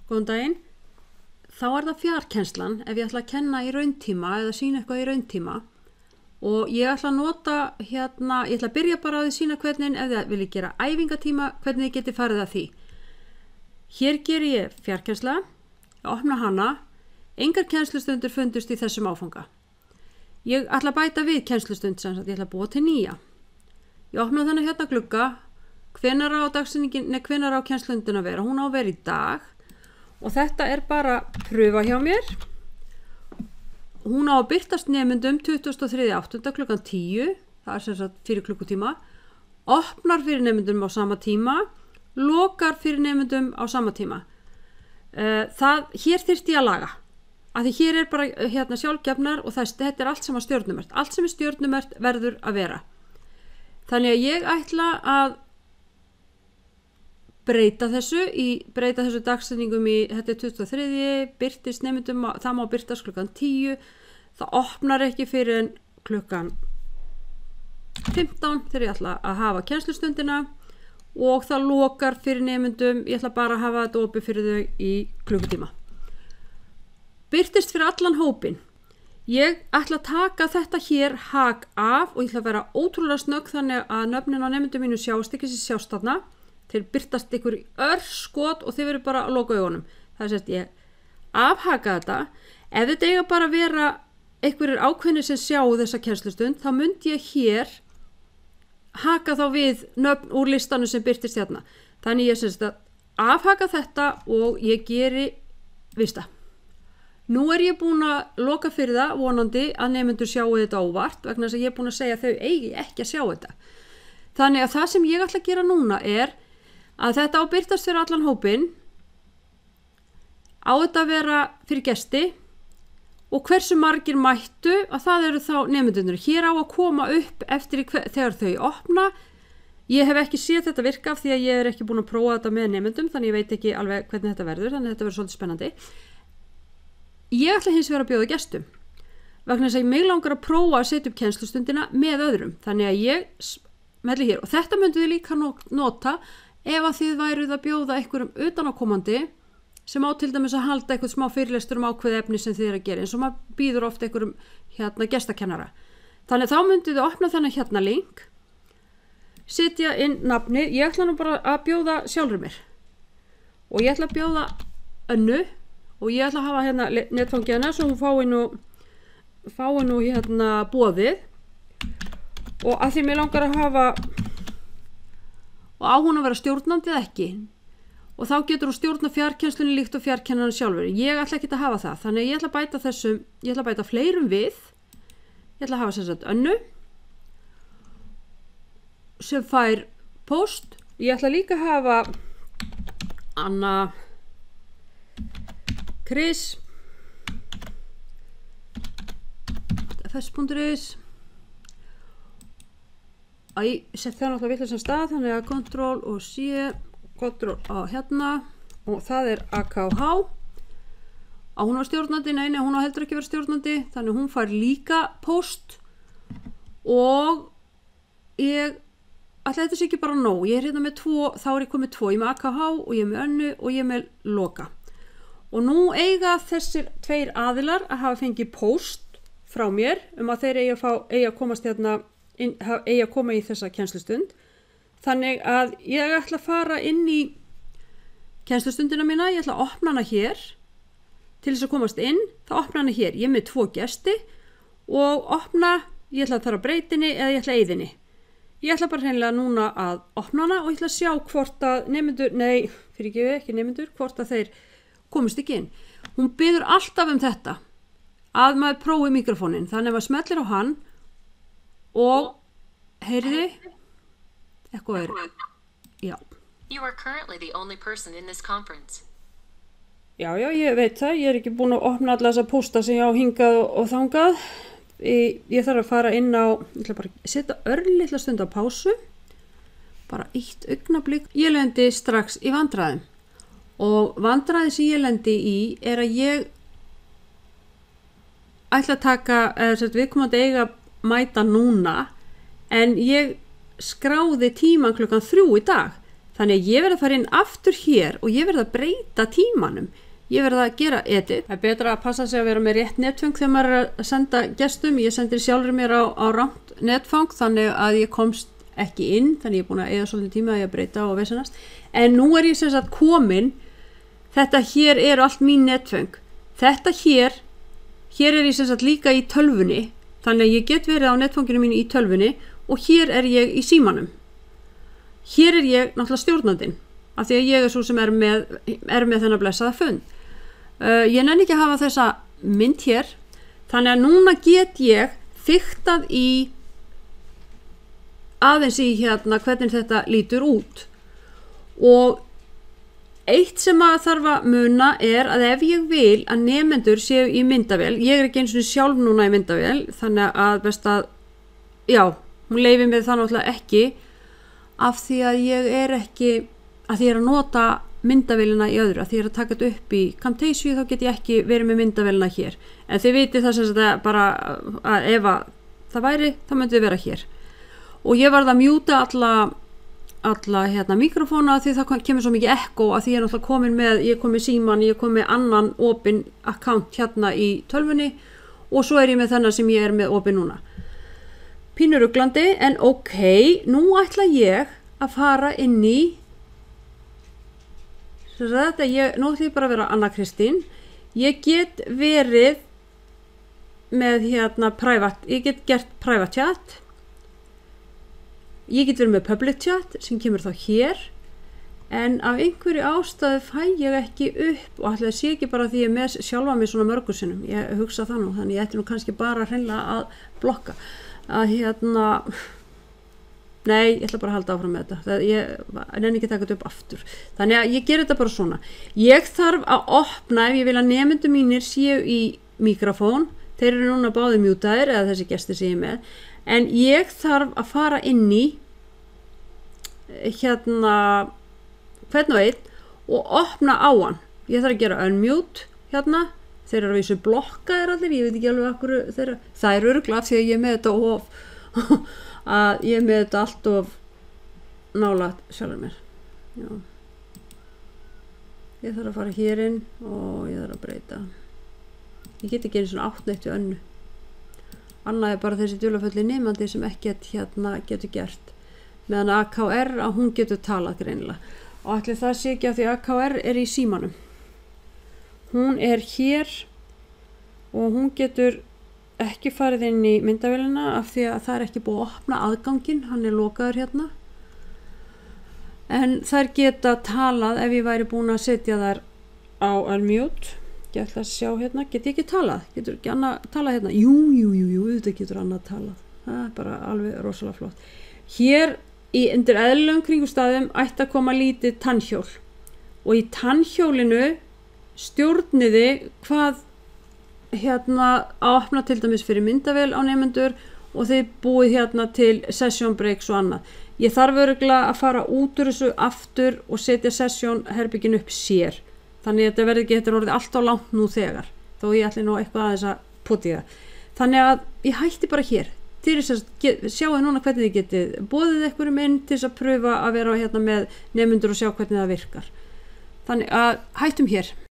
Góðan daginn. Þá það fjarkennslan ef ég ætla að kenna í rauntíma eða sýna eitthvað í rauntíma og ég ætla að nota ég ætla að byrja bara á því að sýna hvernig ef þið viljið gera æfingatíma, hvernig þið getið farið að því. Hér geri ég fjarkennsla, opna hana, engar kennslustundir fundust í þessum áfanga. Ég ætla að bæta við kennslustund sem sagt, ég ætla að búa til nýja. Ég opna þannig hérna glugga, hvenær á kennslustundin að vera, hún á að vera í dag. Og þetta bara pröfa hjá mér. Hún á að birtast nemendum 23.8. klukkan 10, það sem sagt 4 klukkutíma, opnar fyrir nemendum á sama tíma, lokar fyrir nemendum á sama tíma. Hér þyrfti ég að laga, af því hér bara sjálfgefnar og þetta allt sem stjörnumert. Allt sem stjörnumert verður að vera. Þannig að ég ætla að breyta þessu dagsetningum í, þetta 23, birtist nemendum, það má birtast klukkan 10, það opnar ekki fyrir en klukkan 15 þegar ég ætla að hafa kennslustundina og það lokar fyrir nemendum, ég ætla bara að hafa þetta opið fyrir þau í klukkutíma. Birtist fyrir allan hópin. Ég ætla að taka þetta hér hak af og ég ætla að vera ótrúlega snögg þannig að nöfnin á nemendum mínu sjást ekki sem sjást þarna. Þeir birtast ykkur í örskot og þeir verður bara að loka augunum. Það sést ég afhaka þetta. Ef þetta eiga bara að vera einhverjir ákveðnir sem sjá þessa kennslustund, þá myndi ég hér haka þá við nöfn úr listanum sem birtist hérna. Þannig ég sést að afhaka þetta og ég geri vista. Nú ég búin að loka fyrir það vonandi að nemendur sjáu þetta óvart vegna þess að ég búin að segja að þau eigi ekki að sjá þetta. Þannig að það sem ég ætla að gera núna að þetta birtast fyrir allan hópin, á þetta að vera fyrir gesti og hversu margir mættu að það eru þá nemendurnir. Hér á að koma upp eftir þegar þau opna. Ég hef ekki séð þetta virka af því að ég ekki búin að prófa þetta með nemendum þannig ég veit ekki alveg hvernig þetta verður, þannig þetta verður svolítið spennandi. Ég ætla hins vegar að bjóða gestum vegna þess að mig langar að prófa að setja upp kennslustundina með öðrum, þannig að ég smelli hér og þetta myndu þið líka nota ef að þið væruð að bjóða einhverjum utanákomandi sem á til dæmis að halda eitthvað smá fyrirlestur ákveð efni sem þið að gera eins og maður býður oft einhverjum gestakennara. Þannig þá myndu þið opna þennan link, setja inn nafnið, ég ætla nú bara að bjóða sjálfur mér og ég ætla að bjóða Önnu og ég ætla að hafa netfangið hennar svo hún fái nú boðið og að því mér langar að hafa og á hún að vera stjórnandi eða ekki og þá getur hún stjórna fjarkennslunni líkt og fjarkennarinn sjálfur. Ég ætla ekki að hafa það, þannig að ég ætla að bæta þessum, ég ætla að bæta fleirum við. Ég ætla að hafa sem sagt Önnu sem fær post. Ég ætla líka að hafa Anna, Chris, fs.is. Ég sett það náttúrulega vitlausum stað, þannig að Ctrl og C, Ctrl á hérna og það AKH. Á hún var stjórnandi, nei, hún á heldur ekki verið stjórnandi, þannig hún fær líka post og ég ætla þetta sé ekki bara nóg. Ég hérna með 2, þá ég komið 2, ég með AKH og ég með Önnu og ég með Loka. Og nú eiga þessir 2 aðilar að hafa fengið post frá mér að þeir eigi að komast eigi að koma í þessa kennslustund. Þannig að ég ætla að fara inn í kennslustundina mína, ég ætla að opna hana hér til þess að komast inn, þá opna hana hér. Ég með 2 gesti og opna, ég ætla að fara breytinni eða ég ætla að eyðinni. Ég ætla bara hreinlega núna að opna hana og ég ætla að sjá hvort að nemendur, ekki nemendur, hvort að þeir komist ekki inn. Hún biður alltaf þetta að maður prófi mikrofónin, þannig að maður smellir á hann og heyriði eitthvað já. You are currently the only person in this conference. Já, ég veit það, ég ekki búin að opna alla þessa pósta sem ég á hingað og þangað. Ég þarf að fara inn á, ég ætla bara að setja örlitla stund á pásu, bara 1 augnablik. Ég lendi strax í vandræðum og vandræði sem ég lendi í að ég ætla að taka, viðkomandi eiga mæta núna en ég skráði tíman klukkan 3 í dag Þannig að ég verð að fara inn aftur hér og ég verð að breyta tímanum. Ég verð að gera edit. Það betra að passa sig að vera með rétt netfang þegar maður að senda gestum. Ég sendir sjálfur mér á rangt netfang þannig að ég komst ekki inn. Þannig ég er búin að eyða svolítið tíma að ég breyta og vesenast. En nú ég sem sagt komin. Þetta hér allt mín netfang. Þetta hér ég sem sagt líka í tölvunni. Þannig að ég get verið á netfanginu mínu í tölvunni og hér ég í símanum. Hér ég náttúrulega stjórnandinn af því að ég svo sem með þennan blessaða fund. Ég nenni ekki að hafa þessa mynd hér þannig að núna get ég fiktað aðeins í hérna hvernig þetta lítur út og eitt sem að þarf að muna að ef ég vil að nemendur séu í myndavél, ég ekki eins og sjálf núna í myndavél þannig að best að hún leyfir mér það náttúrulega ekki af því að ég ekki að því ég að nota myndavélina í öðru, að því ég að taka þetta upp í Camtasia þá get ég ekki verið með myndavélina hér en þið vitið það sem þetta bara að ef það væri þá myndi þið vera hér og ég varð að mjúta alla hérna mikrofóna því það kemur svo mikið ekko að því ég náttúrulega komin með ég kom með síman, ég kom með annan opin account hérna í tölvunni og svo ég með þennan sem ég með opin núna pínur ruglandi en ok, nú ætla ég að fara inn í þetta nú ætla ég bara að vera Anna Kristín ég get verið með hérna private, ég get gert private chat ég get verið með public chat sem kemur þá hér en af einhverju ástæðu fæ ég ekki upp og ætla að sé ekki bara því ég með sjálfa mig svona mörgur sinnum, ég hugsa það nú þannig ég ætti nú kannski bara hreinlega að blokka að hérna nei, ég ætla bara að halda áfram með þetta ég nenni ekki að taka þetta upp aftur þannig að ég ger þetta bara svona ég þarf að opna ef ég vil að nemendur mínir séu í mikrofón þeir eru núna báðir mjútaðir eða þessi gestir sem ég með en ég þarf að fara inn í hérna hvern og einn og opna á hann ég þarf að gera unmute hérna þeir eru að vísu blokkaðir allir ég veit ekki alveg akkur það er örugglega af því að ég með þetta að ég með þetta allt of nálægt sjálfur mér já. Ég þarf að fara hér inn og ég þarf að breyta ég get ekki einu svona áttneitt við önnu annað er bara þessi dulafulli nemandi sem ekkert hérna getur gert meðan AKR að hún getur talað greinilega og ætli það sé ekki að því AKR í símanum hún hér og hún getur ekki farið inn í myndavélina af því að það ekki búið að opna aðganginn, hann lokaður hérna en þær geta talað ef ég væri búin að setja þær á unmute ég ætla að sjá hérna, get ég ekki talað getur ekki annað talað hérna jú, þetta getur annað talað það er bara alveg rosalega flott hér undir eðlilegum kringumstæðum ætti að koma lítið tannhjól og í tannhjólinu stjórniði hvað hérna að opna til dæmis fyrir myndavél á nemendur og þeir búið hérna til session breaks og annað. Ég þarf örugglega að fara út úr þessu aftur og setja session herbyggin upp sér. Þannig að þetta verði ekki þetta orðið allt á langt nú þegar. Þó ég ætli nú eitthvað aðeins að poti það. Þannig að ég hætti bara hér. Sjáu núna hvernig þið getið boðið einhverjum inn til þess að pröfa að vera hérna með nemendur og sjá hvernig það virkar. Þannig að hættum hér.